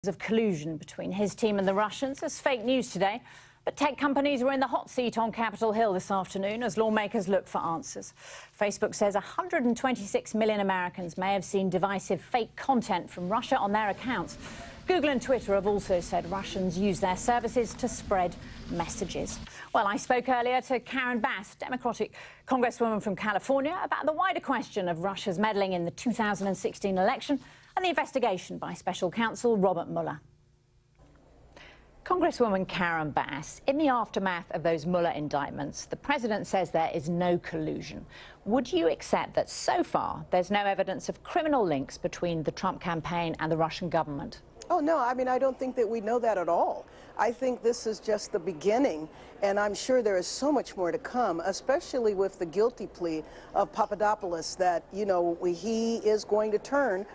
Of collusion between his team and the Russians as fake news today. But tech companies were in the hot seat on Capitol Hill this afternoon as lawmakers look for answers. Facebook says 126 million Americans may have seen divisive fake content from Russia on their accounts. Google and Twitter have also said Russians use their services to spread messages. Well, I spoke earlier to Karen Bass, Democratic Congresswoman from California, about the wider question of Russia's meddling in the 2016 election and the investigation by Special Counsel Mueller. Congresswoman Karen Bass, in the aftermath of those Mueller indictments, the president says there is no collusion. Would you accept that so far there's no evidence of criminal links between the Trump campaign and the Russian government? Oh, no, I mean, I don't think that we know that at all. I think this is just the beginning, and I'm sure there is so much more to come, especially with the guilty plea of Papadopoulos that, you know, he is going to turn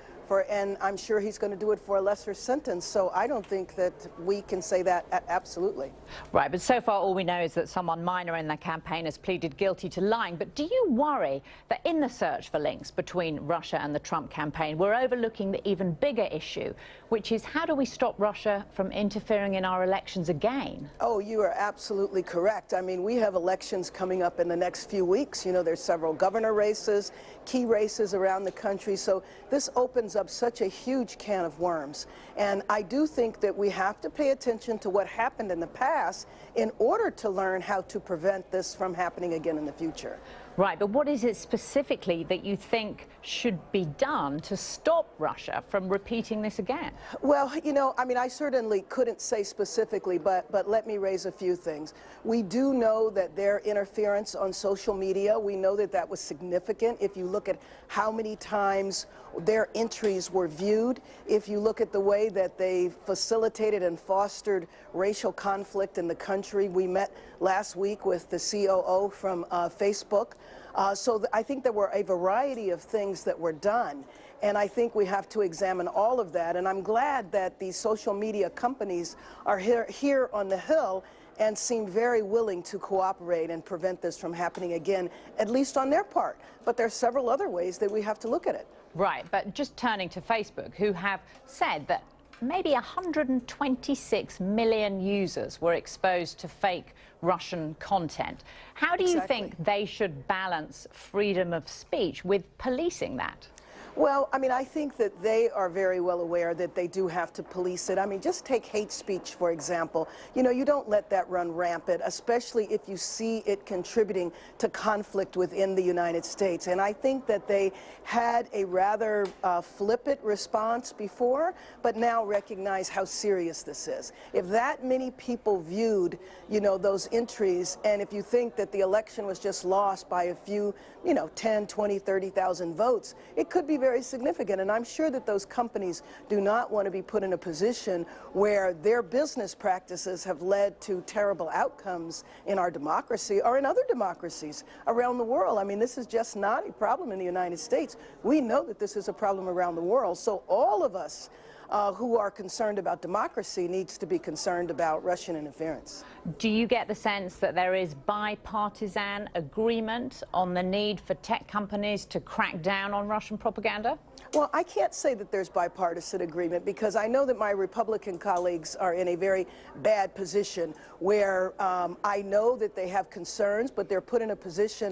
and I'm sure he's going to do it for a lesser sentence. So I don't think that we can say that absolutely. Right, but so far all we know is that someone minor in the campaign has pleaded guilty to lying. But do you worry that in the search for links between Russia and the Trump campaign, we're overlooking the even bigger issue, which is how do we stop Russia from interfering in our elections again? Oh, you are absolutely correct. I mean, we have elections coming up in the next few weeks. You know, there's several governor races, key races around the country. So this opens up such a huge can of worms. And I do think that we have to pay attention to what happened in the past in order to learn how to prevent this from happening again in the future. Right, but what is it specifically that you think should be done to stop Russia from repeating this again? Well, you know, I mean, I certainly couldn't say specifically, but let me raise a few things. We do know that their interference on social media, we know that that was significant. If you look at how many times their entries were viewed, if you look at the way that they facilitated and fostered racial conflict in the country. We met last week with the COO from Facebook. So I think there were a variety of things that were done, and I think we have to examine all of that. And I'm glad that these social media companies are here on the Hill and seem very willing to cooperate and prevent this from happening again, at least on their part. But there are several other ways that we have to look at it. Right, but just turning to Facebook, who have said that maybe 126 million users were exposed to fake Russian content. How do you think they should balance freedom of speech with policing that? Well, I mean, I think that they are very well aware that they do have to police it. I mean, just take hate speech, for example. You know, you don't let that run rampant, especially if you see it contributing to conflict within the United States. And I think that they had a rather flippant response before, but now recognize how serious this is. If that many people viewed, you know, those entries, and if you think that the election was just lost by a few, you know, 10, 20, 30,000 votes, it could be very significant, and I'm sure that those companies do not want to be put in a position where their business practices have led to terrible outcomes in our democracy or in other democracies around the world. I mean, this is just not a problem in the United States. We know that this is a problem around the world, so all of us who are concerned about democracy needs to be concerned about Russian interference. Do you get the sense that there is bipartisan agreement on the need for tech companies to crack down on Russian propaganda? Well, I can't say that there's bipartisan agreement because I know that my Republican colleagues are in a very bad position where I know that they have concerns, but they're put in a position